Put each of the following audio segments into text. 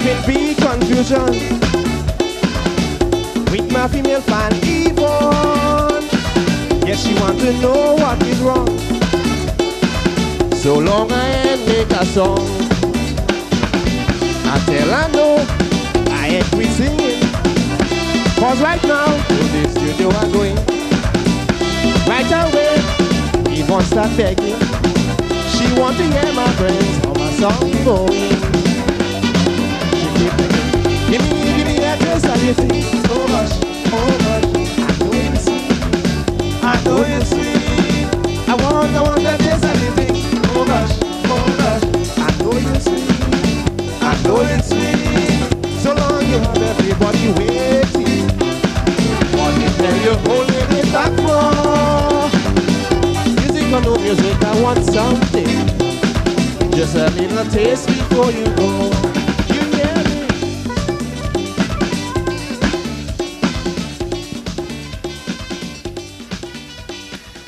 up in big confusion with my female fan Yvonne. Yes, she want to know what is wrong. So long I ain't make a song. I tell her no, I ain't quit singing. Cause right now, to the studio I'm going. Right away, Yvonne start begging. She want to hear my friends, how my song going. She keep begging, give me a taste of your thing. So much, oh much, I know it's sweet. I want that taste of your thing. Oh gosh, I know you're sweet. I know it's sweet. So long you have everybody waiting. What is there you're holding it back for? Music or no music, I want something. Just a little taste before you go. You hear me?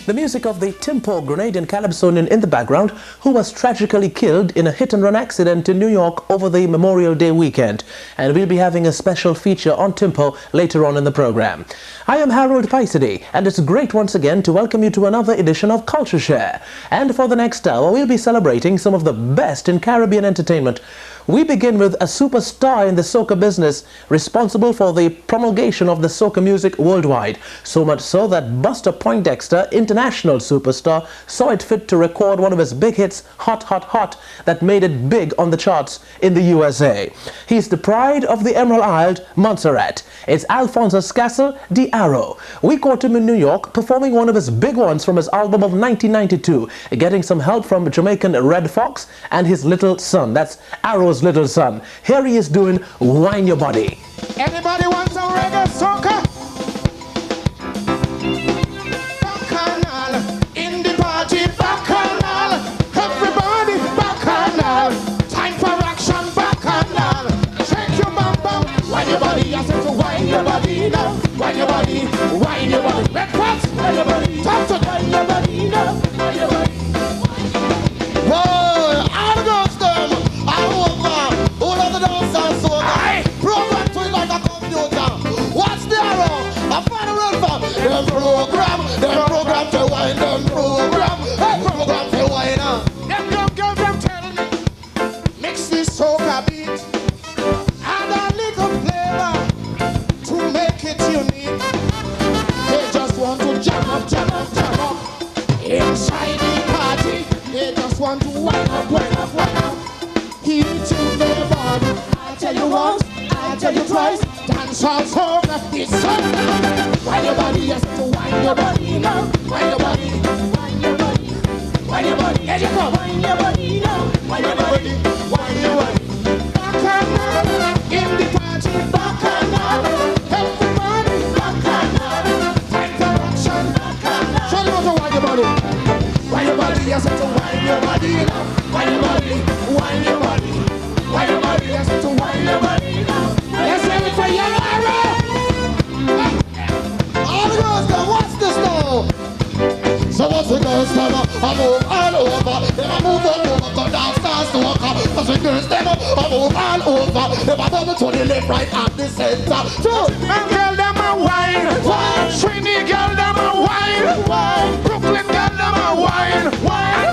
The music of the TIMPO Grenadian Calypsonian in the background, who was tragically killed in a hit-and-run accident in New York over the Memorial Day weekend. And we'll be having a special feature on TIMPO later on in the program. I am Harold PYSADEE, and it's great once again to welcome you to another edition of CultureShare. And for the next hour, we'll be celebrating some of the best in Caribbean entertainment. We begin with a superstar in the soca business, responsible for the promulgation of the soca music worldwide. So much so that Buster Poindexter, international superstar, saw it fit to record one of his big hits, Hot Hot Hot, that made it big on the charts in the USA. He's the pride of the Emerald Isle, Montserrat. It's Alphonsus Castle, the Arrow. We caught him in New York, performing one of his big ones from his album of 1992, getting some help from Jamaican Red Fox and his little son. That's Arrow's little son. Here he is doing Wine Your Body. Anybody want some reggae soca? Bacchanal, in the party, bacchanal. Everybody, bacchanal. Time for action, bacchanal. Shake your bum bum, wine your body. I said to wine your body now. Wine your body, wine your body. Red Fox, wine your body. Time to wine your body now. Wine your body. Whoa, all the girls them. All of the dancers so program to it like a computer. What's the arrow? I find a real fun. Them program to wine, them program to wine. Them young girls them tell me, mix this soca beat and a little flavor to make it unique. They just want to jam up inside the party. They just want to wine up. Heat to the body. I tell you once, I tell you twice. Dance all soca, this song. Wine your body, yes, to wine your body now. Wine your body, wine your body, wine your body. Here you go, wine your body now. Wine your body, wine your body. Bacchanal, in the party, bacchanal. Everybody, bacchanal. Time for action, bacchanal. Show them how to wine your body. Wine your body, yes, to wine your body now. Wine your body, wine your body. Wine your body, yes, to wine your body now. Let's have it for Young Arrow. All the girls come, watch this now. So what's the girls come? I move all over. Then I move all over to dance to walk. Cause the girls them, I move all over. Then I bubble to the left, right, and the center. So, and girl them a wine. Sweeney girl them a wine. Brooklyn girl them a wine.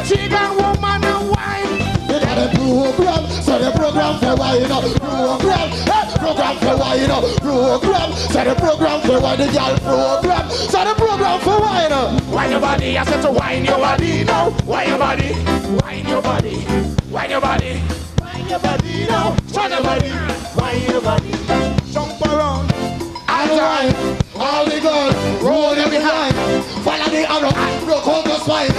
Chicken woman a wine. They got a program, so the program for wine. Program for wine. So the program for wine. The girl program, so the program for wine. Wine your body, I said to wine your body now. Wine your body, wine your body, wine your body, wine your body now. Shine your body, wine your body. Jump around, all right, all the girls, roll them behind. Follow the arrow and broke out the spine.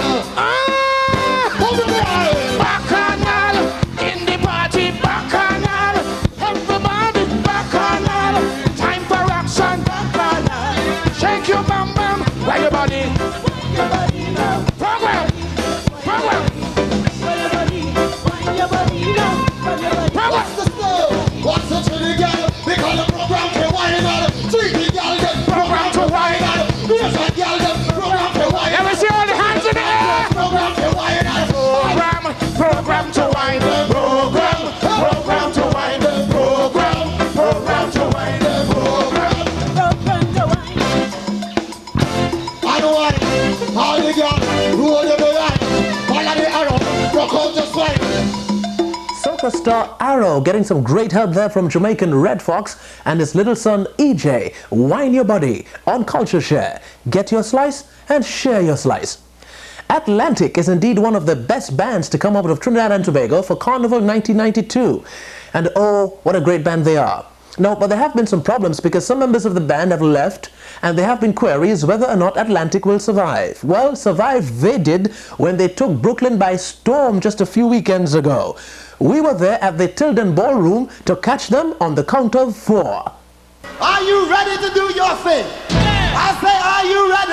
Bacchanal, in the party, bacchanal. Everybody, bacchanal. Time for action, bacchanal. Shake your bum bum, wine your body. Wine your body now. Program. Wine your body, wine your body now. What's the slow? What's the chilly girl? Because the program for wine on. Treat the girl, get program to wine on. Here's that girl, get program for wine on. Let me see all the hands in the air. Program for Co-star Arrow getting some great help there from Jamaican Red Fox and his little son EJ. Wine Your Body on CultureShare. Get your slice and share your slice. Atlantic is indeed one of the best bands to come out of Trinidad and Tobago for Carnival 1992. And oh, what a great band they are. No, but there have been some problems because some members of the band have left and there have been queries whether or not Atlantic will survive. Well, survive they did when they took Brooklyn by storm just a few weekends ago. We were there at the Tilden Ballroom to catch them on the count of 4. Are you ready to do your thing? Yeah. I say, are you ready?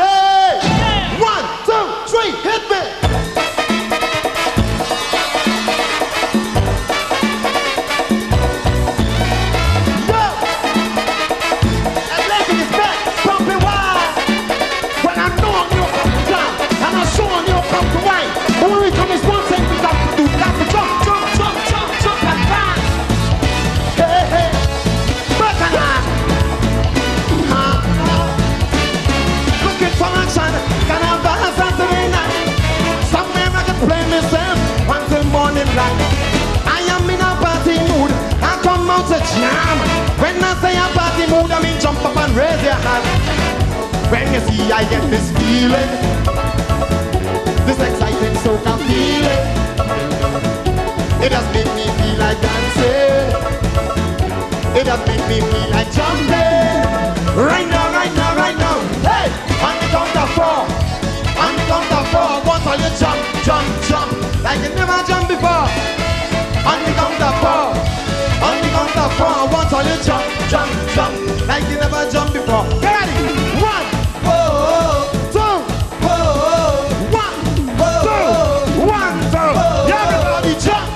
Yeah. 1, 2, 3, hit me! I am in a party mood, I come out to jam. When I say a party mood, I mean jump up and raise your hand. When you see I get this feeling, this exciting soca feeling, it has made me feel like dancing, it has made me feel like jumping. Right now, right now, right now. Hey, on the count of 4, on the count of 4, once all you jump, jump, jump like you never jumped before. On the count of 4, on the count of 4, once all you jump, jump, jump like you never jumped before. Get ready? 1, 2, 1, 2, 1, 2. Everybody jump,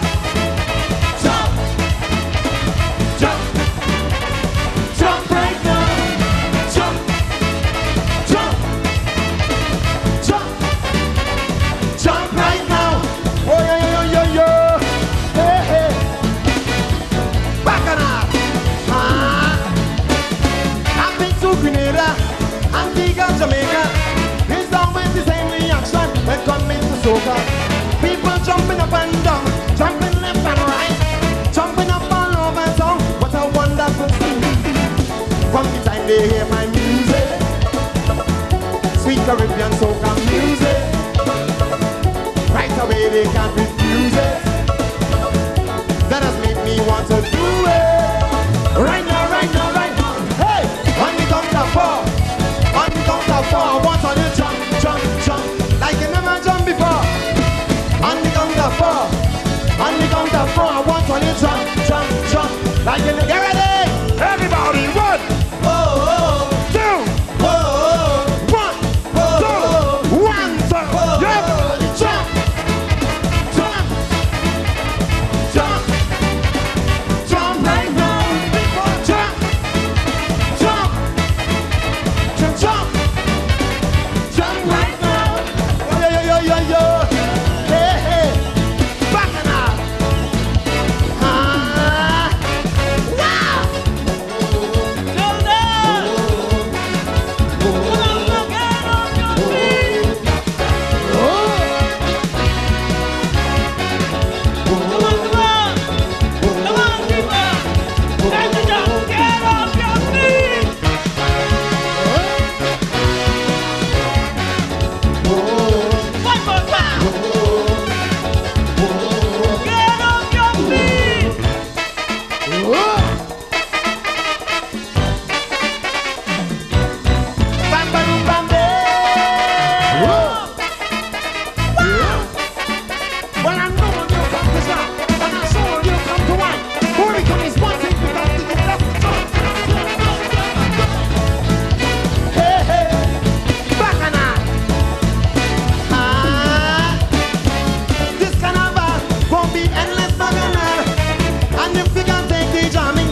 jump, jump, jump right now. Jump, jump, jump, jump right now. Oh yeah, yeah, yeah, yeah. Hey, hey. Bacchanal. I've been to Grenada, Antigua, Jamaica. It's always the same reaction when coming to soca. People jumping up and down, jumping left and right, jumping up all over town. What a wonderful scene. From the time they hear my music, sweet Caribbean soca music, right away they can't refuse it. That has made me want to do it. Right now, right now, right now. Hey, on the count of 4, on the count of 4, once on you jump, jump, jump like you never jumped before. On the count of 4, on the count of 4, once on you jump, jump, jump like you never. Get ready, everybody, 1, 2, 1, 2, 1, 2. Everybody jump, jump, jump, jump right now. Jump, jump, jump, jump, jump right now. Oh yeah, yeah, yeah, yeah. Hey, hey, bacchanal. Wow. This carnival won't be endless bacchanal. And if you can take the jamming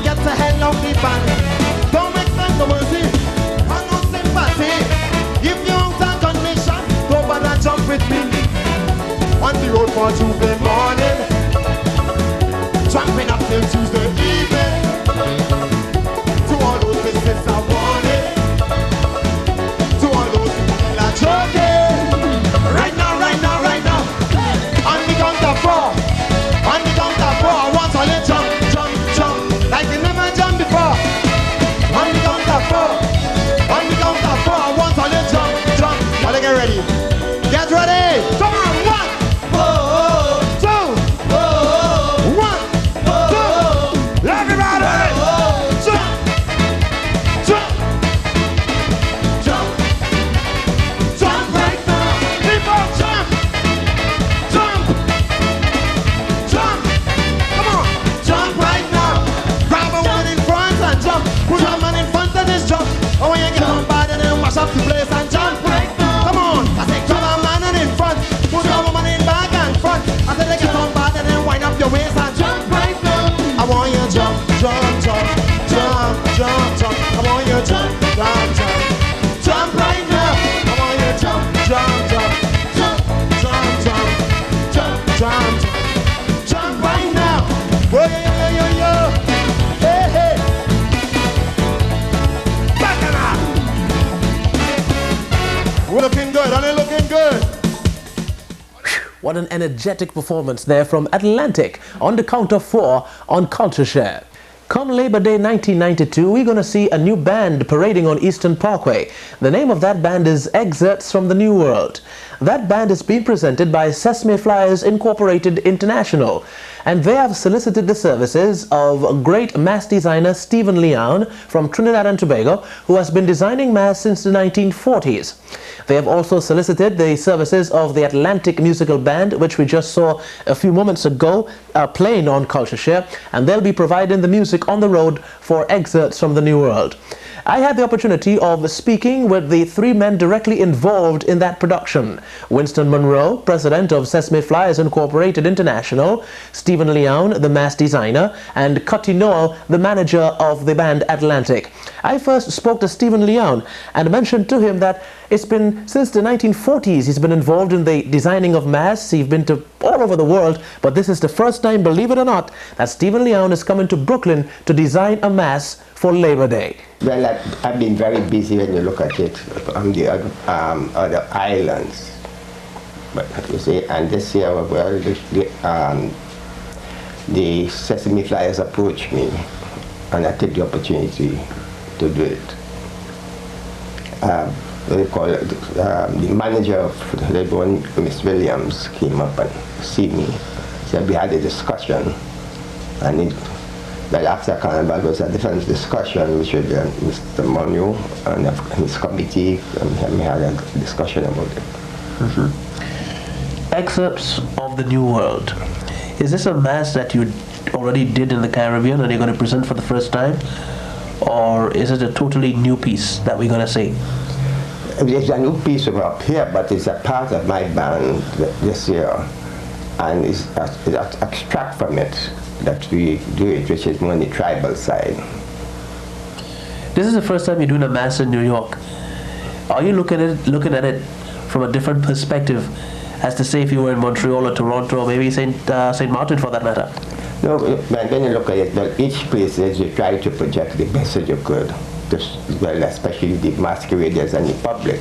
What an energetic performance there from Atlantic on the count of 4 on CultureShare. Come Labor Day 1992, we're going to see a new band parading on Eastern Parkway. The name of that band is Excerpts from the New World. That band is being presented by Sesame Flyers Incorporated International, and they have solicited the services of great mass designer Stephen Leon from Trinidad and Tobago, who has been designing mass since the 1940s. They have also solicited the services of the Atlantic Musical Band, which we just saw a few moments ago playing on CultureShare, and they'll be providing the music on the road for Excerpts from the New World. I had the opportunity of speaking with the 3 men directly involved in that production. Winston Monroe, president of Sesame Flyers Incorporated International, Stephen Leon, the mass designer, and Cutty Noel, the manager of the band Atlantic. I first spoke to Stephen Leon and mentioned to him that it's been since the 1940s he's been involved in the designing of mass. He's been to all over the world, but this is the first time, believe it or not, that Stephen Leon is coming to Brooklyn to design a mass for Labor Day. Well, I've been very busy when you look at it on the other islands. But you see, and this year, well, the Sesame Flyers approached me, and I took the opportunity to do it. The manager of the one, Miss Williams, came up and see me. So we had a discussion, and well, after Carnival was a different discussion, which with Mr. Monroe and his committee, and we had a discussion about it. Excerpts of the New World. Is this a mass that you already did in the Caribbean and you're going to present for the first time? Or is it a totally new piece that we're going to see? It's a new piece of up here, but it's a part of my band this year. And it's extract from it that we do it, which is more on the tribal side. This is the first time you're doing a mass in New York. Are you looking at it from a different perspective, as to say if you were in Montreal or Toronto or maybe Saint Martin for that matter? No, when you look at it, well, each place is you try to project the best you could. Well, especially the masqueraders and the public.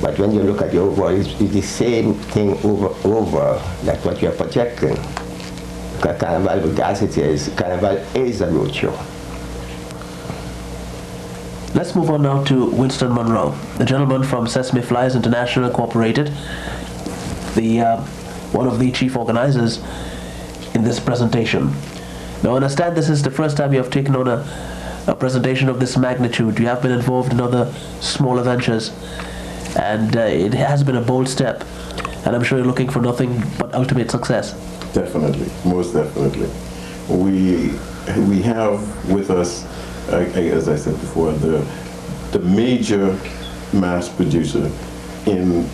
But when you look at the overall, it's the same thing over. That's what you're projecting. Because Carnival, as it is, Carnival is a roadshow. Let's move on now to Winston Monroe, the gentleman from Sesame Flyers International Incorporated, one of the chief organizers in this presentation. Now, I understand this is the first time you have taken on a presentation of this magnitude. You have been involved in other smaller ventures, and it has been a bold step, and I'm sure you're looking for nothing but ultimate success. Definitely, most definitely. We have with us, as I said before, the major mass producer in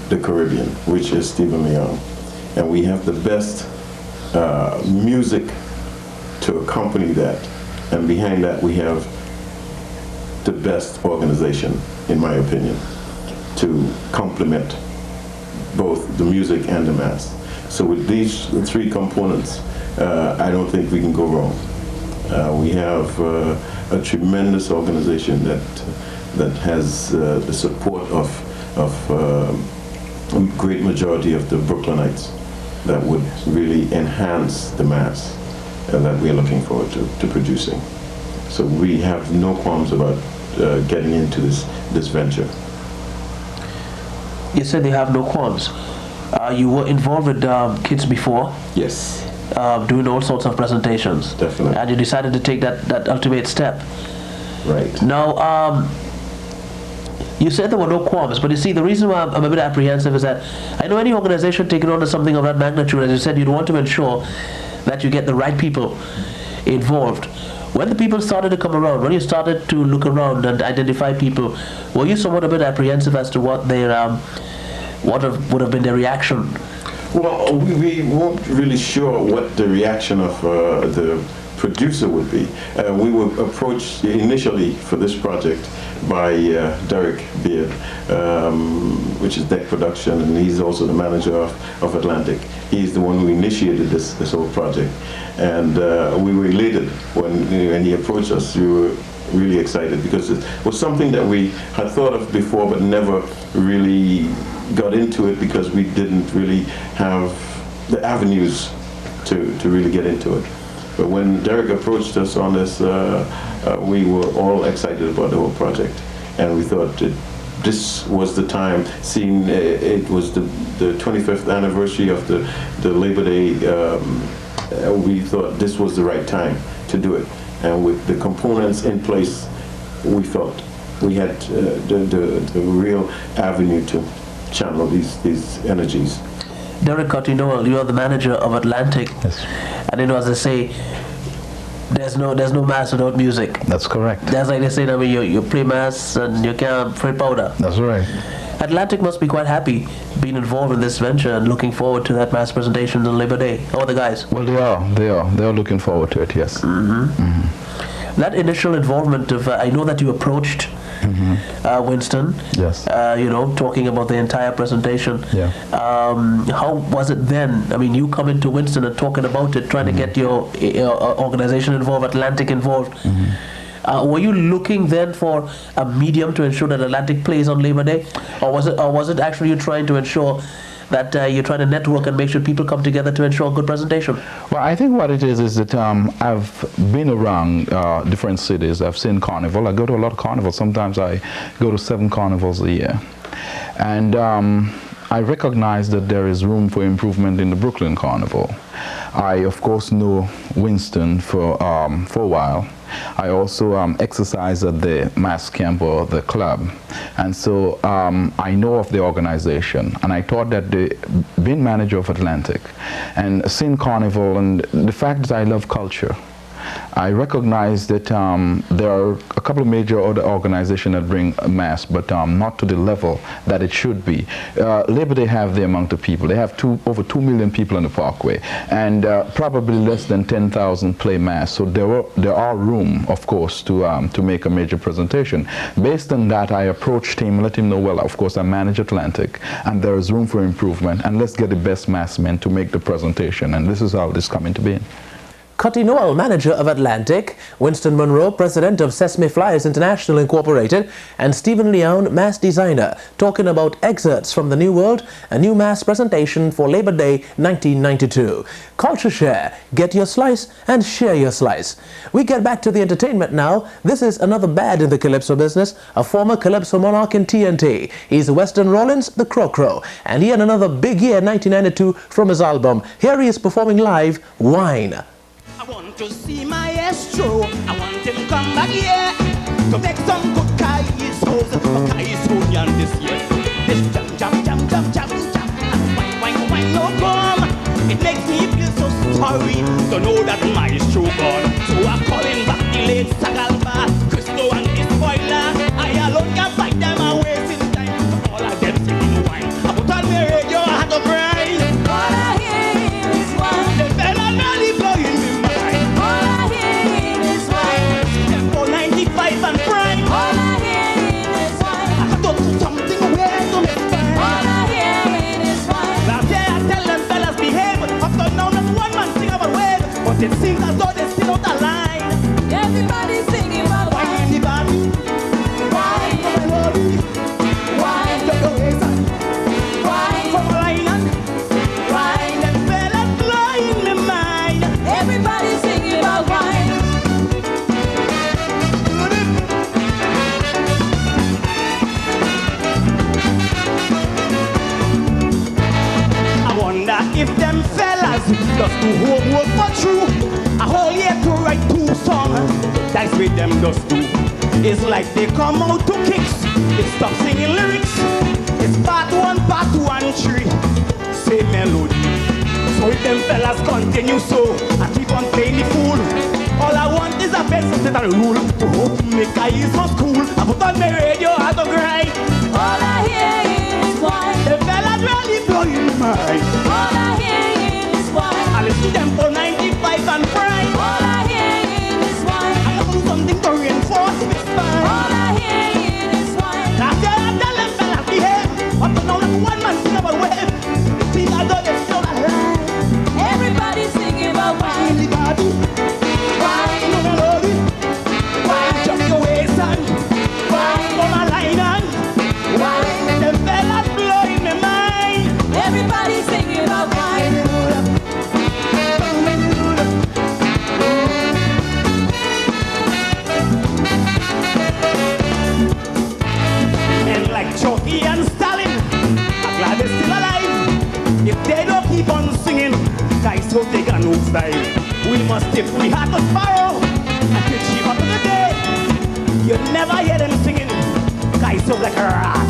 the Caribbean, which is Stephen Leon, and we have the best music to accompany that, and behind that we have the best organization, in my opinion, to complement both the music and the mass. So with these 3 components, I don't think we can go wrong. We have a tremendous organization that has the support of a great majority of the Brooklynites that would really enhance the mass that we are looking forward to producing. So we have no qualms about getting into this venture. You said you have no qualms. You were involved with kids before. Yes. Doing all sorts of presentations. Definitely. And you decided to take that ultimate step. Right. Now, you said there were no qualms, but you see, the reason why I'm a bit apprehensive is that I know any organization taking on something of that magnitude, as you said, you'd want to ensure that you get the right people involved. When the people started to come around, when you started to look around and identify people, were you somewhat a bit apprehensive as to what their would have been their reaction? Well, we weren't really sure what the reaction of the producer would be. We were approached initially for this project by Derek Beard, which is Deck Production, and he's also the manager of Atlantic. He's the one who initiated this whole project, and we were elated when he approached us. We were really excited because it was something that we had thought of before but never really got into it because we didn't really have the avenues to really get into it. But when Derek approached us on this, we were all excited about the whole project, and we thought that this was the time, seeing it was the 25th anniversary of the Labor Day, we thought this was the right time to do it. And with the components in place, we felt we had the real avenue to channel these energies. Derek Cotty-Noel, you are the manager of Atlantic. Yes. And as they say, there's no mass without music. That's correct. That's like they say, I mean, you play mass and you can't play powder. That's right. Atlantic must be quite happy being involved in this venture and looking forward to that mass presentation on Labor Day. How are the guys? Well, they are looking forward to it, yes. That initial involvement of, I know that you approached Winston, Yes. Talking about the entire presentation. Yeah. How was it then? I mean, you come into Winston and talking about it, trying to get your organization involved, Atlantic involved. Were you looking then for a medium to ensure that Atlantic plays on Labor Day, or was it actually you trying to ensure that you're trying to network and make sure people come together to ensure a good presentation? Well, I think what it is that I've been around different cities. I've seen carnival. I go to a lot of carnivals. Sometimes I go to 7 carnivals a year. And I recognize that there is room for improvement in the Brooklyn Carnival. I, of course, know Winston for a while. I also exercise at the mass camp or the club, and so I know of the organization, and I thought that being manager of Atlantic and seeing Carnival and the fact that I love culture, I recognize that there are a couple of major other organizations that bring mass, but not to the level that it should be. Labor Day have the amount of people. They have over 2 million people on the Parkway, and probably less than 10,000 play mass. So there are room, of course, to make a major presentation. Based on that, I approached him, let him know, well, of course, I manage Atlantic, and there is room for improvement, and let's get the best mass men to make the presentation, and this is how this is coming to be. Cotty-Noel, manager of Atlantic, Winston Monroe, president of Sesame Flyers International Incorporated, and Stephen Leon, mass designer, talking about excerpts from the New World, a new mass presentation for Labor Day 1992. CultureShare, get your slice and share your slice. We get back to the entertainment now. This is another bad in the Calypso business, a former Calypso monarch in TNT. He's Weston Rollins, the Crow, and he had another big year in 1992 from his album. Here he is performing live, Wine. I want to see my Astro. I want him come back here to make some good Kai's hoes for Kai's union this year. This jump, wine, no come. It makes me feel so sorry to know that my Astro gone. So I'm calling back the late Sagalba, Cristo and his spoiler. I alone can fight them, I'm wasting time. All of them singing wine. I put on my radio, I had to grind. All I hear is wine. The fella really blowing me. And prime. All I hear is wine. I have to do something weird to make fun. All I hear is wine. Last year I tell them fellas behave. Up to now not one man sing about wave. But it seems as though they still out of line. Everybody's singing about wine in the body. Wine from my body. Wine from the waist. Wine from my line. Wine. Them fellas blowing my mind. Everybody's singing about wine. If them fellas just do homework for true, a whole year to write 2 songs, that's what them just do. It's like they come out to kicks, they stop singing lyrics. It's part 1, part 2 and 3, same melody. So if them fellas continue so, I keep on playing the fool. All I want is a pencil set and rule to hope make guys for school. I put on my radio, I don't cry. All I hear is wine. The fellas really blowing my mind. All I hear is wine. I listen to them for 95 and prime. All I hear is wine. I have to do something to reinforce this spine. All I hear is wine. Last year I tell them fellas behave. Up to now not one man sing about wave. It seems as though they're still alive. Everybody's singing about wine. Anybody? Wine, no melody. Wine, just your waist and wine for my line and wine. Them fellas blowing my mind. Everybody's singing about so take a new style. We must tip we had to borrow and pitch him up in the day. You never hear them singing. Guys sound like a rat.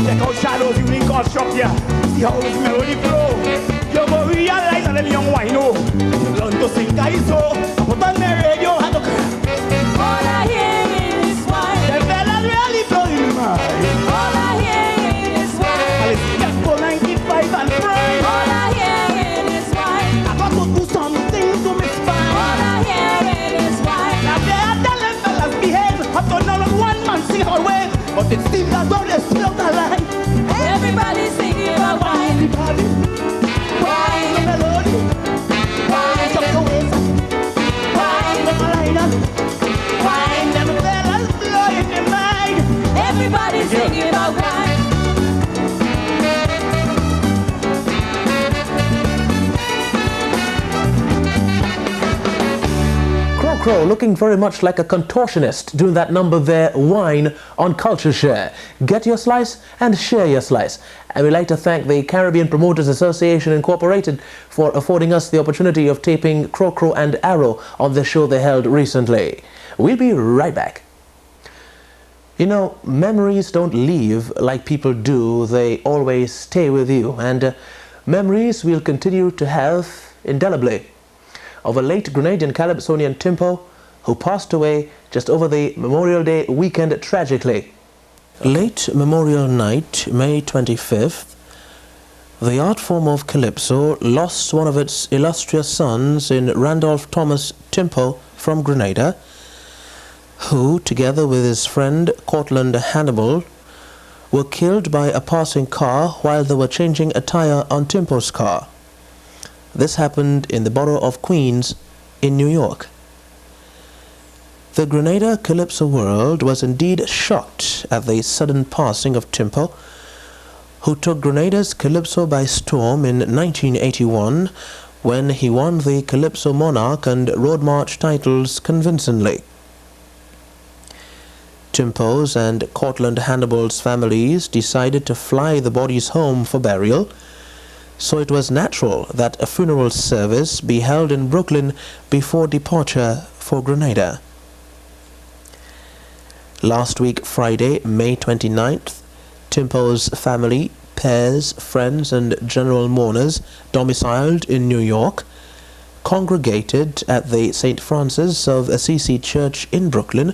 Check out Shadow's unique construct, yeah. See how his melody flow. You go realize that them young wino learn to sing guys so. Put on the radio, had to. All I hear is wine. Them fellas really blowing my mind. All I hear is wine. Let's get for 95 and prime. All I hear is wine. I got to do something to me spine. All I hear is wine. Now they are telling fellas behave. Up to now one man sing our way. But it seems as though they still the line. Everybody's singing about wine. Everybody, Wine. the melody, Wine. jump the waist, Wine. the line, Wine. them fellas blowing their mind. Everybody's singing about wine. Crow looking very much like a contortionist doing that number there, Wine, on CultureShare. Get your slice and share your slice. And we'd like to thank the Caribbean Promoters Association Incorporated for affording us the opportunity of taping Crow and Arrow on the show they held recently. We'll be right back. You know, memories don't leave like people do, they always stay with you. And memories we'll continue to have indelibly of a late Grenadian Calypsonian Timpo who passed away just over the Memorial Day weekend tragically. Late Memorial Night, May 25th, the art form of Calypso lost one of its illustrious sons in Randolph Thomas Timpo from Grenada, who, together with his friend Cortland Hannibal, were killed by a passing car while they were changing a tire on Timpo's car. This happened in the borough of Queens in New York. The Grenada Calypso world was indeed shocked at the sudden passing of Timpo, who took Grenada's Calypso by storm in 1981 when he won the Calypso Monarch and Road March titles convincingly. Timpo's and Cortland Hannibal's families decided to fly the bodies home for burial, so it was natural that a funeral service be held in Brooklyn before departure for Grenada. Last week, Friday, May 29th, Timpo's family, pairs, friends and general mourners domiciled in New York congregated at the St. Francis of Assisi Church in Brooklyn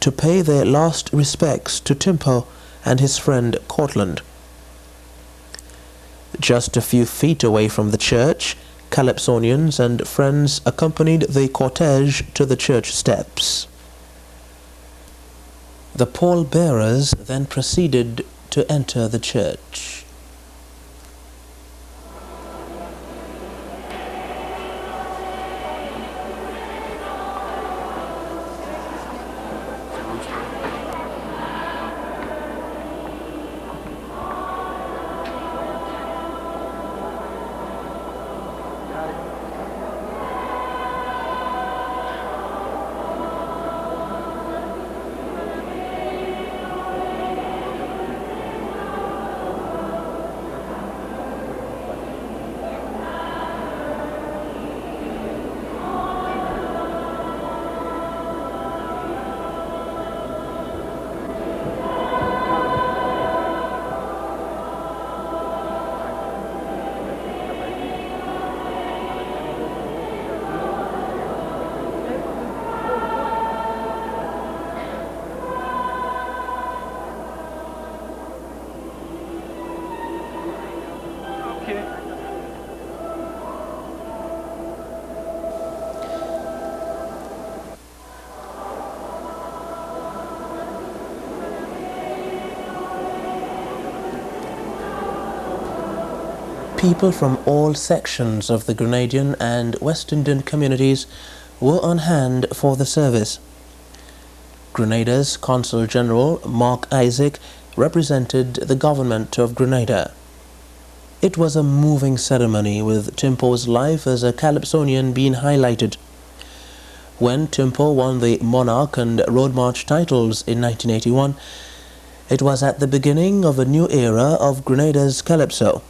to pay their last respects to Timpo and his friend Cortland. Just a few feet away from the church, Calypsonians and friends accompanied the cortege to the church steps. The pallbearers then proceeded to enter the church. People from all sections of the Grenadian and West Indian communities were on hand for the service. Grenada's Consul General, Mark Isaac, represented the government of Grenada. It was a moving ceremony with Timpo's life as a Calypsonian being highlighted. When Timpo won the Monarch and Road March titles in 1981, it was at the beginning of a new era of Grenada's Calypso.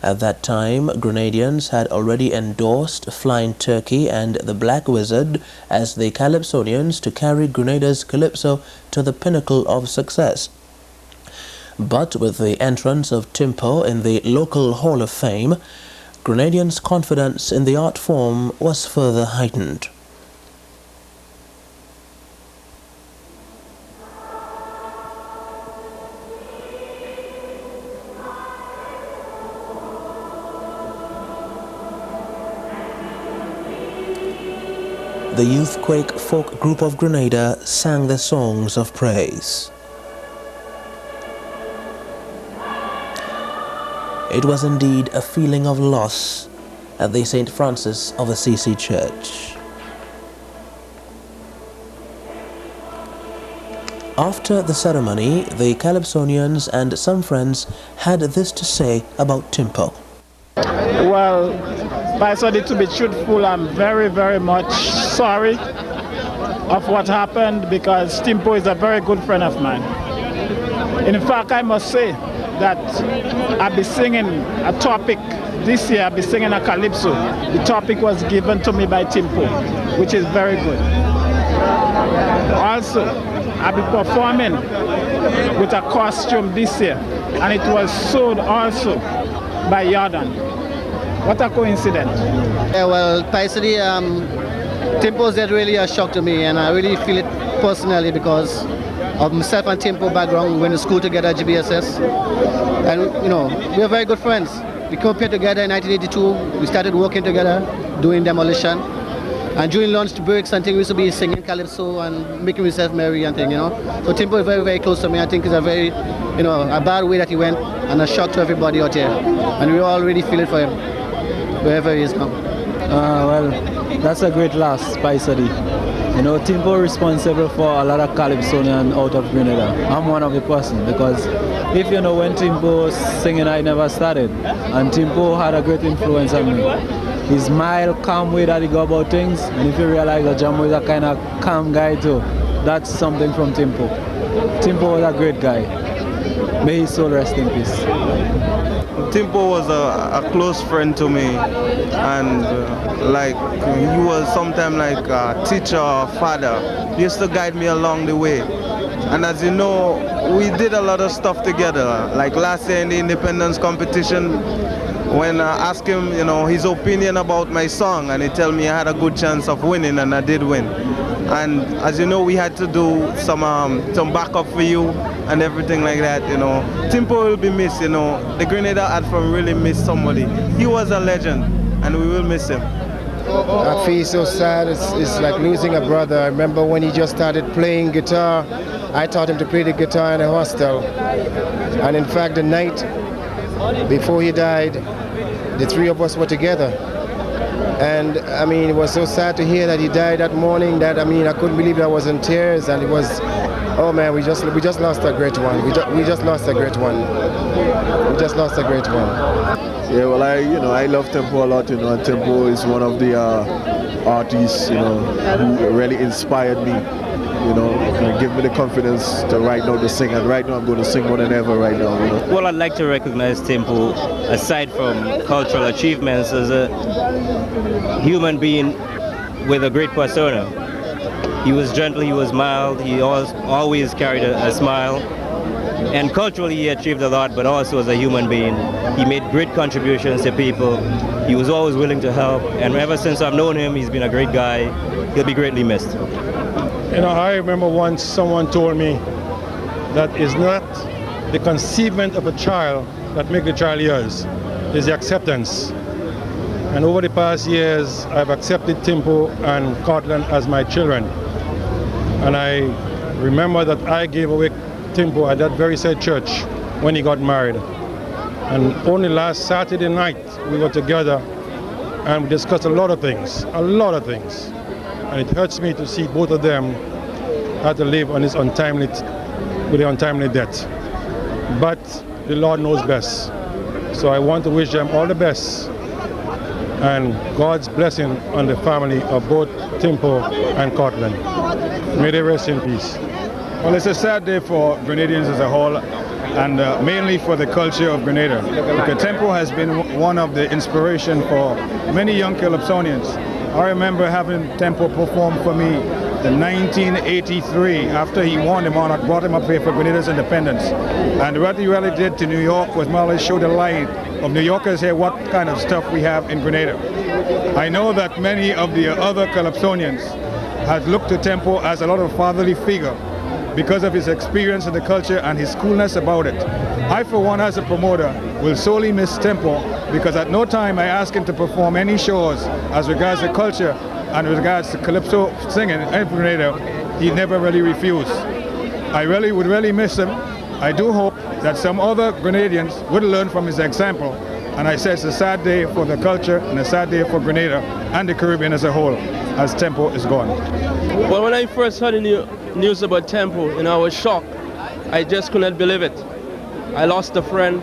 At that time, Grenadians had already endorsed Flying Turkey and the Black Wizard as the Calypsonians to carry Grenada's calypso to the pinnacle of success. But with the entrance of Timpo in the local Hall of Fame, Grenadians' confidence in the art form was further heightened. The Youthquake folk group of Grenada sang their songs of praise. It was indeed a feeling of loss at the St. Francis of Assisi Church. After the ceremony, the Calypsonians and some friends had this to say about Timpo. Well, PYSADEE, to be truthful, I'm very, very much sorry of what happened, because Timpo is a very good friend of mine. In fact, I must say that I'll be singing a topic this year. I'll be singing a calypso. The topic was given to me by Timpo, which is very good. Also, I'll be performing with a costume this year, and it was sold also by Jordan. What a coincidence. Yeah, well, PYSADEE, Timpo's death really a shock to me, and I really feel it personally because of myself and Timpo background. We went to school together at GBSS, and you know, we are very good friends. We came here together in 1982. We started working together, doing demolition, and during lunch breaks and things, we used to be singing calypso and making myself merry and things, you know. So Timpo is very, very close to me. I think it's a very, you know, a bad way that he went, and a shock to everybody out here, and we all really feel it for him, wherever he is now. Well, that's a great loss, PYSADEE. You know, Timpo responsible for a lot of Calypsonian out of Grenada. I'm one of the person, because if you know, when Timpo was singing, I never started, and Timpo had a great influence on me. His mild, calm way that he go about things, and if you realize that Jambo is a kind of calm guy too, that's something from Timpo. Timpo was a great guy. May his soul rest in peace. Timpo was a close friend to me, and like he was sometimes like a teacher or father. He used to guide me along the way. And as you know, we did a lot of stuff together. Like last year in the independence competition, when I asked him, you know, his opinion about my song, and he told me I had a good chance of winning, and I did win. And as you know, we had to do some backup for you and everything like that, you know. Timpo will be missed, you know. The Grenada art form really missed somebody. He was a legend, and we will miss him. I feel so sad. It's like losing a brother. I remember when he just started playing guitar, I taught him to play the guitar in a hostel. And in fact, the night before he died, the three of us were together. And I mean, it was so sad to hear that he died that morning that, I mean, I couldn't believe I was in tears, and it was, oh man, we just lost a great one. We just lost a great one. We just lost a great one. Yeah, well, I love Timpo a lot, you know, and Timpo is one of the artists, you know, who really inspired me, you know, and give me the confidence to right now to sing, and right now I'm going to sing more than ever right now, you know. Well, I'd like to recognize Timpo, aside from cultural achievements, as a human being with a great persona. He was gentle, he was mild, he always carried a smile. And culturally he achieved a lot, but also as a human being. He made great contributions to people. He was always willing to help, and ever since I've known him, he's been a great guy. He'll be greatly missed. You know, I remember once someone told me that it's not the conceivement of a child that makes the child yours, it's the acceptance. And over the past years, I've accepted Timpo and Cortland as my children. And I remember that I gave away Timpo at that very same church when he got married. And only last Saturday night we were together and we discussed a lot of things. And it hurts me to see both of them had to live on this with the untimely death. But the Lord knows best. So I want to wish them all the best and God's blessing on the family of both Timpo and Cortland. May they rest in peace. Well, it's a sad day for Grenadians as a whole. and mainly for the culture of Grenada. Because Tempo has been one of the inspiration for many young Calypsonians. I remember having Tempo perform for me in 1983 after he won the Monarch, brought him up here for Grenada's independence. And what he really did to New York was more or less show the light of New Yorkers here what kind of stuff we have in Grenada. I know that many of the other Calypsonians had looked to Tempo as a lot of fatherly figure because of his experience in the culture and his coolness about it. I, for one, as a promoter, will sorely miss Tempo because at no time I asked him to perform any shows as regards to culture and with regards to calypso singing in Grenada. He never really refused. I really would miss him. I do hope that some other Grenadians would learn from his example. And I say it's a sad day for the culture and a sad day for Grenada and the Caribbean as a whole, as Tempo is gone. Well, when I first heard the news about Tempo, I was shocked. I just could not believe it. I lost a friend.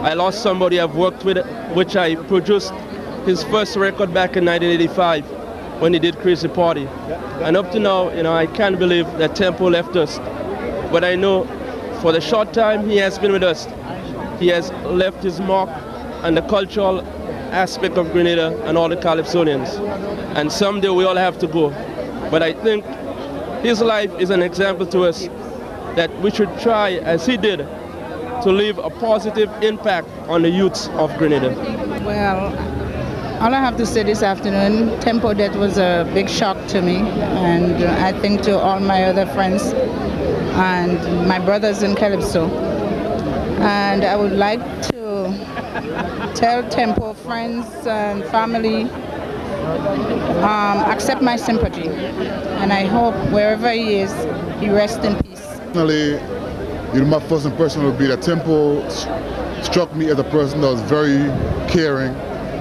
I lost somebody I've worked with, which I produced his first record back in 1985 when he did Crazy Party. And up to now, I can't believe that Tempo left us. But I know for the short time he has been with us, he has left his mark on the cultural aspect of Grenada and all the Calypsonians. And someday we all have to go. But I think his life is an example to us that we should try, as he did, to leave a positive impact on the youths of Grenada. Well, all I have to say this afternoon, Tempo death was a big shock to me, and I think to all my other friends and my brothers in Calypso. And I would like to tell Tempo friends and family, accept my sympathy, and I hope wherever he is, he rests in peace. Personally, my first impression would be that Tempo struck me as a person that was very caring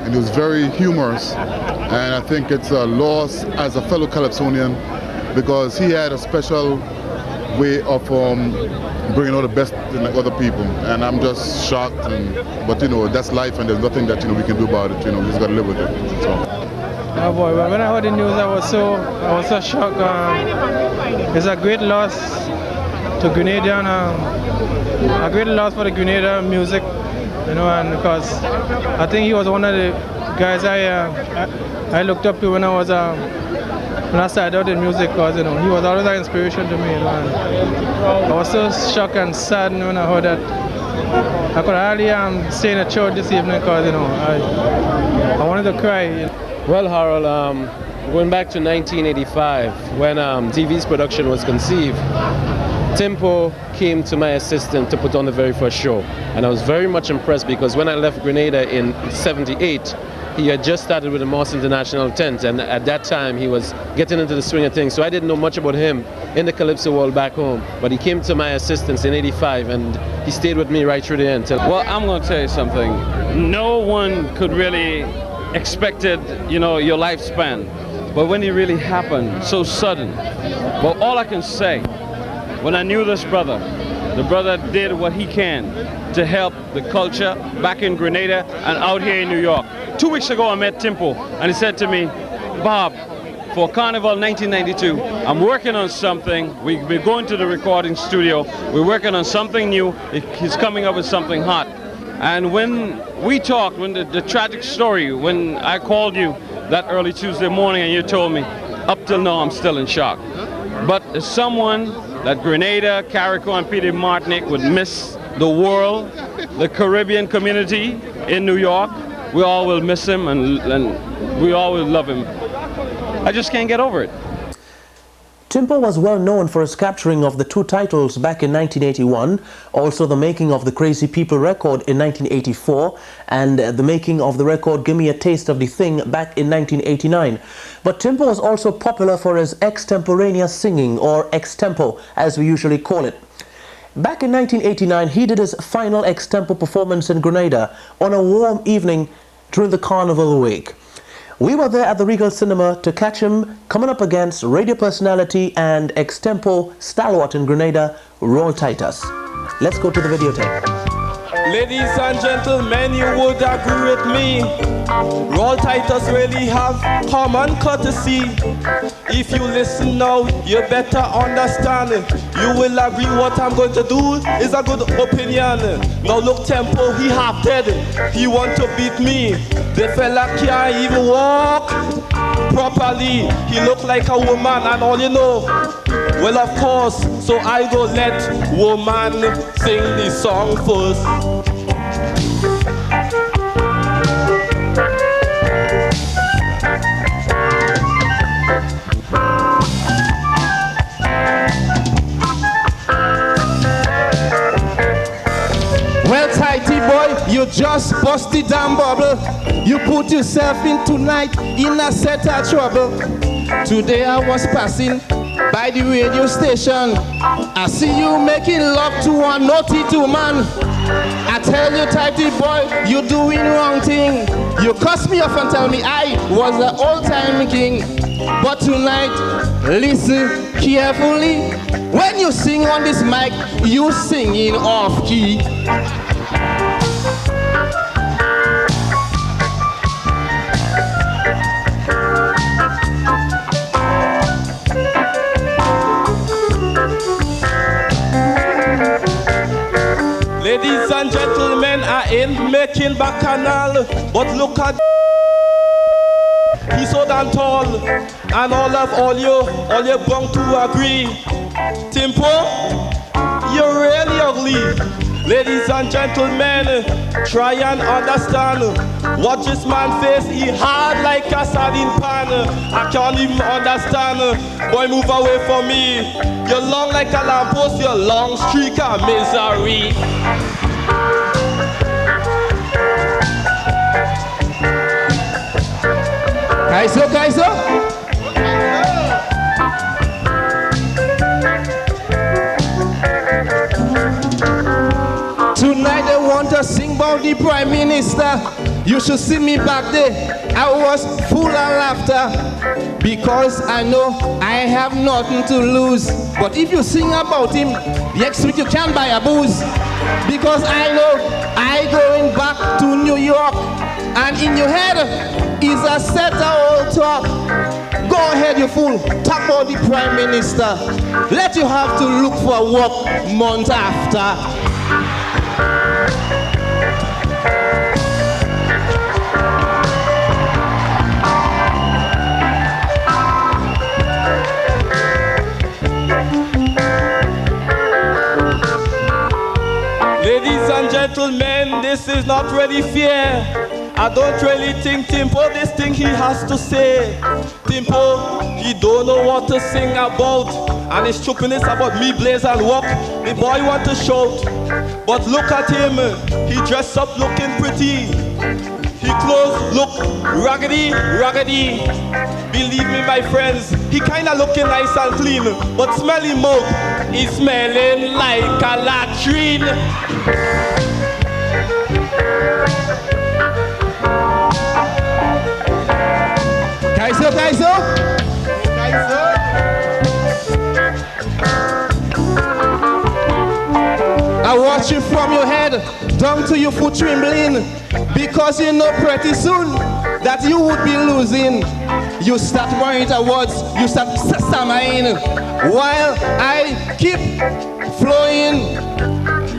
and he was very humorous, and I think it's a loss as a fellow Calypsonian because he had a special way of bringing out the best in other people, and I'm just shocked. But that's life, and there's nothing that we can do about it. We just got to live with it. So. Oh boy! Well, when I heard the news, I was so shocked. It's a great loss to Grenadian, a great loss for the Grenada music, and because I think he was one of the guys I looked up to when I started out in music, because he was always an inspiration to me. I was so shocked and sad when I heard that. I could hardly stay in a church this evening because I wanted to cry. Well, Harold, going back to 1985 when TV's production was conceived, Tempo came to my assistant to put on the very first show, and I was very much impressed because when I left Grenada in '78, he had just started with the Moss International tent, and at that time he was getting into the swing of things, so I didn't know much about him in the Calypso world back home, but he came to my assistance in '85 and he stayed with me right through the end. Well, I'm going to tell you something. No one could really expected, your lifespan, but when it really happened, so sudden. Well, all I can say, when I knew this brother, the brother did what he can to help the culture back in Grenada and out here in New York. 2 weeks ago I met Tempo and he said to me, Bob, for Carnival 1992, I'm working on something. We're going to the recording studio. We're working on something new. He's coming up with something hot. And when we talked, when the tragic story, when I called you that early Tuesday morning and you told me, up till now I'm still in shock. But as someone that Grenada, Carriacou, and Petite Martinique would miss the world, the Caribbean community in New York, we all will miss him and we all will love him. I just can't get over it. Tempo was well known for his capturing of the 2 titles back in 1981, also the making of the Crazy People record in 1984, and the making of the record Gimme a Taste of the Thing back in 1989. But Tempo was also popular for his extemporaneous singing, or extempo as we usually call it. Back in 1989, he did his final extempo performance in Grenada on a warm evening during the Carnival week. We were there at the Regal Cinema to catch him coming up against radio personality and extempo stalwart in Grenada, Roll Titus. Let's go to the videotape. Ladies and gentlemen, you would agree with me. Roll Titus really have common courtesy. If you listen now, you better understand. You will agree what I'm going to do is a good opinion. Now look, Tempo, he half dead. He want to beat me. The fella can't even walk properly. He look like a woman and all you know. Well, of course, so I go let woman sing the song first. Well, tighty boy, you just bust the damn bubble. You put yourself in tonight in a set of trouble. Today I was passing by the radio station. I see you making love to a naughty two man. I tell you, tighty boy, you doing wrong thing. You cuss me off and tell me I was the old-time king. But tonight, listen carefully. When you sing on this mic, you singing off key. Ladies and gentlemen, I ain't making bacchanal, but look at he's so damn tall, and all you bound to agree. Timpo, you're really ugly. Ladies and gentlemen, try and understand. Watch this man face, he hard like a sardine pan. I can't even understand. Boy, move away from me. You're long like a lamppost, you're long streak of misery. Kaiso. Tonight they want to sing about the Prime Minister. You should see me back there. I was full of laughter because I know I have nothing to lose. But if you sing about him, next week you can't buy a booze. Because I know I going back to New York, and in your head is a set of old talk. Go ahead, you fool. Talk about the Prime Minister. Let you have to look for work month after. Ladies and gentlemen, this is not really fair. I don't really think Timpo, this thing he has to say. Timpo, he don't know what to sing about. And his stupidness about me, blaze and walk. The boy want to shout. But look at him, he dressed up looking pretty. He clothes look raggedy. Believe me, my friends, he kinda looking nice and clean. But smelly mouth, he's smelling like a latrine. Kaiso. I watch you from your head down to your foot trembling, because you know pretty soon that you would be losing. You start worrying awards, you start stammering, while I keep flowing.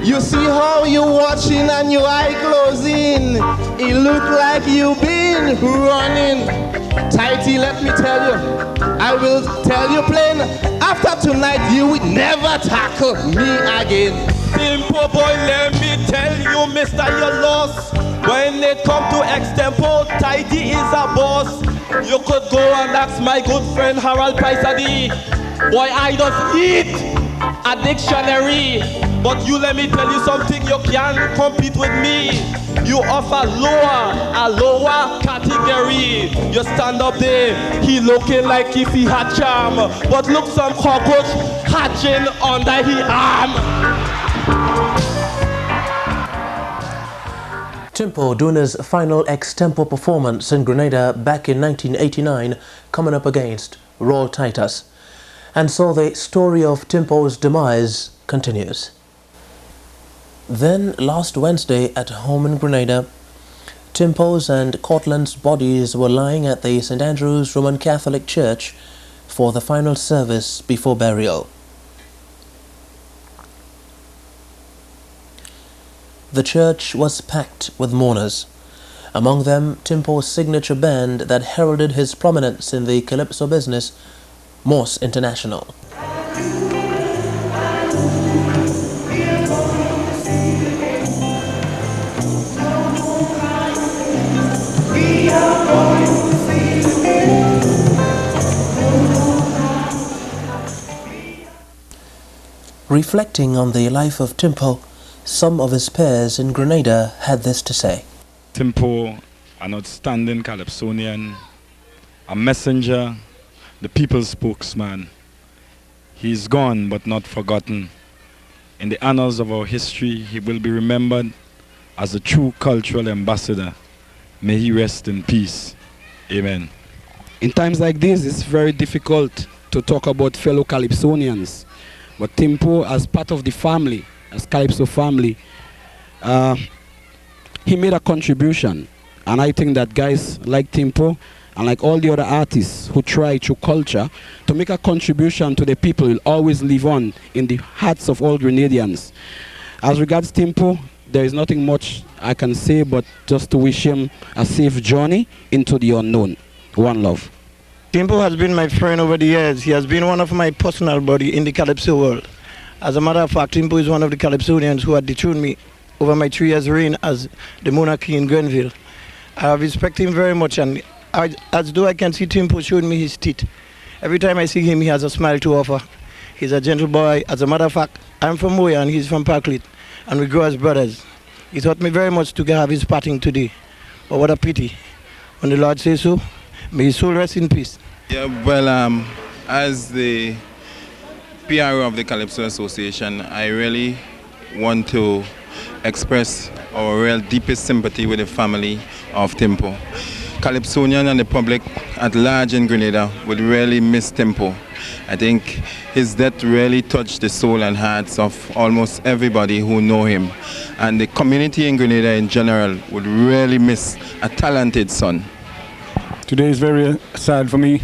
You see how you watching and your eye closing. It look like you been running. Tighty, let me tell you, I will tell you plain, after tonight you will never tackle me again. Timpo boy, let me tell you, mister, you're lost. When it come to extempo, Tighty is a boss. You could go and ask my good friend Harold PYSADEE. Boy, I just eat a dictionary. But you, let me tell you something, you can't compete with me. You offer a lower category. You stand up there, he looking like if he had charm. But look, some cockroach hatching under his arm. Timpo doing his final extempo performance in Grenada back in 1989, coming up against Roll Titus. And so the story of Timpo's demise continues. Then, last Wednesday at home in Grenada, TIMPO'S and Cortland's bodies were lying at the St. Andrew's Roman Catholic Church for the final service before burial. The church was packed with mourners, among them TIMPO'S signature band that heralded his prominence in the calypso business, Morse International. Reflecting on the life of Timpo, some of his peers in Grenada had this to say. Timpo, an outstanding calypsonian, a messenger, the people's spokesman. He's gone but not forgotten. In the annals of our history, he will be remembered as a true cultural ambassador. May he rest in peace. Amen. In times like this, it's very difficult to talk about fellow calypsonians. But Timpo, as part of the family, as Calypso family, he made a contribution. And I think that guys like Timpo and like all the other artists who try through culture to make a contribution to the people will always live on in the hearts of all Grenadians. As regards Timpo, there is nothing much I can say but just to wish him a safe journey into the unknown. One love. Timpo has been my friend over the years. He has been one of my personal buddies in the Calypso world. As a matter of fact, Timpo is one of the Calypsonians who had dethroned me over my 3 years' reign as the monarchy in Grenville. I respect him very much, and as though I can see Timpo showing me his teeth. Every time I see him, he has a smile to offer. He's a gentle boy. As a matter of fact, I'm from Moya and he's from Parklet, and we grow as brothers. He taught me very much to have his parting today. But what a pity. When the Lord says so, may his soul rest in peace. Yeah, well, as the PRO of the Calypso Association, I really want to express our real deepest sympathy with the family of Timpo. Calypsonian and the public at large in Grenada would really miss Timpo. I think his death really touched the soul and hearts of almost everybody who know him. And the community in Grenada in general would really miss a talented son. Today is very sad for me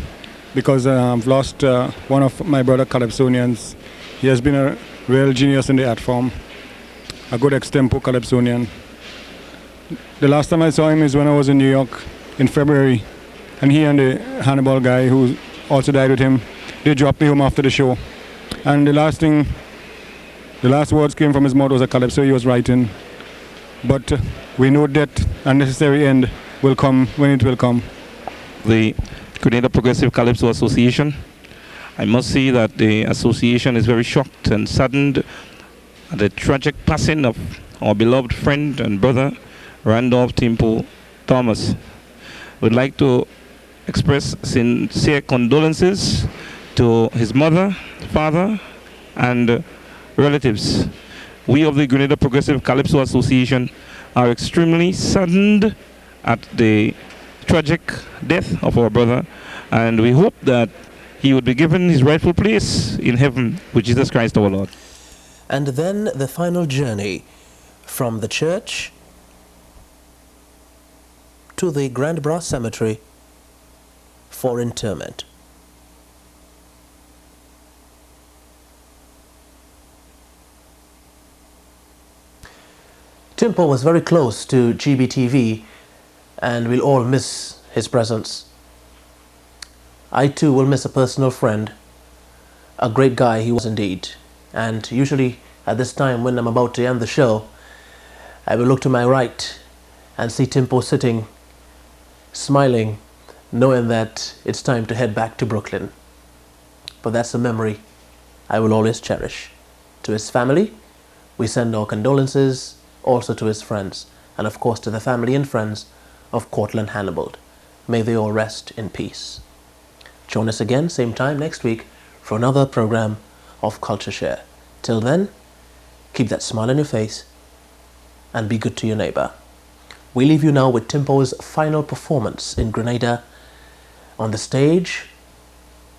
because I've lost one of my brother Calypsonians. He has been a real genius in the art form, a good extempo Calypsonian. The last time I saw him is when I was in New York in February, and he and the Hannibal guy who also died with him, they dropped me home after the show. And the last words came from his mouth was a Calypso he was writing. But we know that a necessary end will come when it will come. The Grenada Progressive Calypso Association. I must say that the association is very shocked and saddened at the tragic passing of our beloved friend and brother, Randolph Timpo Thomas. We'd like to express sincere condolences to his mother, father, and relatives. We of the Grenada Progressive Calypso Association are extremely saddened at the tragic death of our brother, and we hope that he would be given his rightful place in heaven with Jesus Christ our Lord. And then the final journey from the church to the Grand Brass Cemetery for interment. Timpo was very close to G.B.T.V, and we'll all miss his presence. I too will miss a personal friend. A great guy he was indeed. And usually at this time when I'm about to end the show, I will look to my right and see Timpo sitting, smiling, knowing that it's time to head back to Brooklyn. But that's a memory I will always cherish. To his family, we send our condolences, also to his friends, and of course to the family and friends of Cortland Hannibal. May they all rest in peace. Join us again, same time next week, for another program of CultureShare. Till then, keep that smile on your face and be good to your neighbor. We leave you now with Timpo's final performance in Grenada on the stage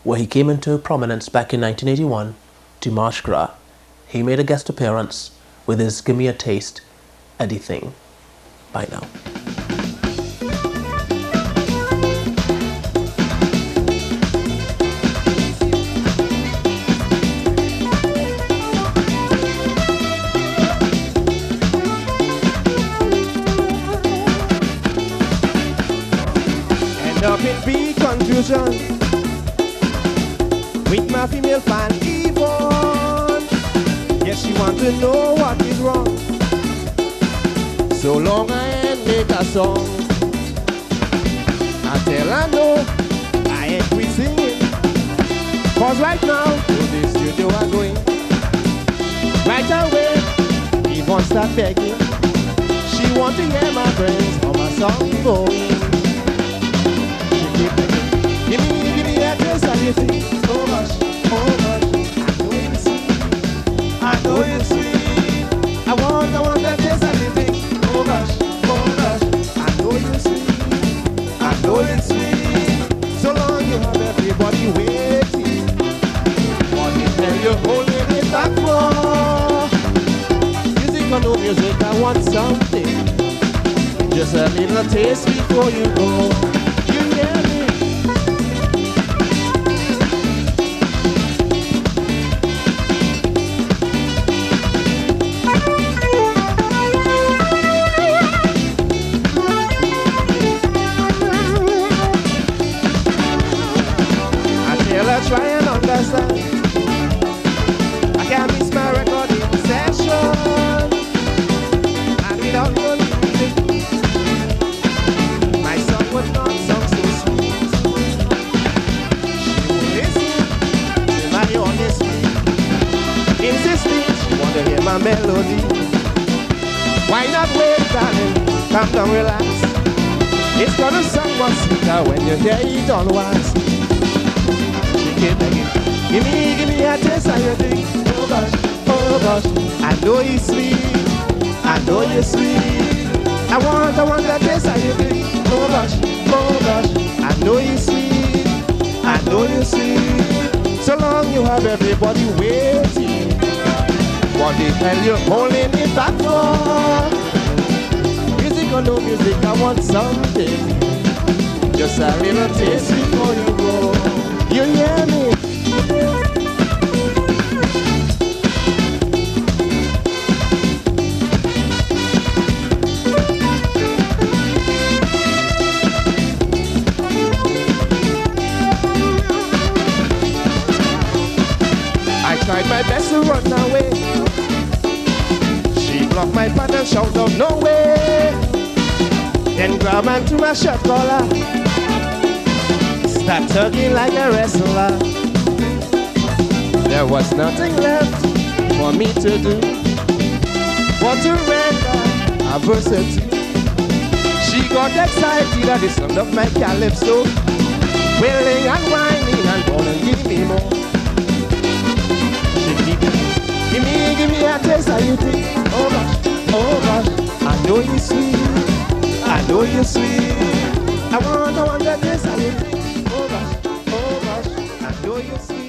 where he came into prominence back in 1981 to March Gras. He made a guest appearance with his Give Me a Taste, Anything. Bye now. End up in big confusion with my female fan Yvonne. Yes, she want to know what is wrong. So long I ain't make a song. I tell her no, I ain't quit singing. Cause right now, to the studio I'm going. Right away, Yvonne start begging. She want to hear my friends how my song going. She keep begging, give me a taste of your thing. Oh gosh, I know you're sweet. I want that taste of your thing. Oh gosh, I know you're sweet. I know you're sweet. So long you have everybody waiting. What the hell you holding it back for? Music or no music, I want something. Just a little taste before you go. You hear me? Try and understand. I can't miss my recording session. And without no music, my song would not sound so sweet. She would listen to my honesty, insisting she want to hear my melody. Why not wait, darling? Calm down, relax. It's gonna sound much sweeter when you hear it on wax. Give me a taste of your thing. Oh gosh, I know you're sweet. I know you're sweet. I want that taste of your thing. Oh gosh, I know you're sweet. I know you're sweet. So long you have everybody waiting. What the hell you holding it back for? Music or no music, I want something. Just a little taste before you go. You hear me? I tried my best to run away. She blocked my path and shout out no way. Then grab onto my shirt collar. Start tugging like a wrestler. There was nothing left for me to do but to render adversity. She got excited at the sound of my calypso, wailing and whining and calling, give me more. She keep give me a taste of you think. Oh gosh, I know you're sweet. I know you're sweet. I want that taste of you think. Oh gosh, I know you're sweet.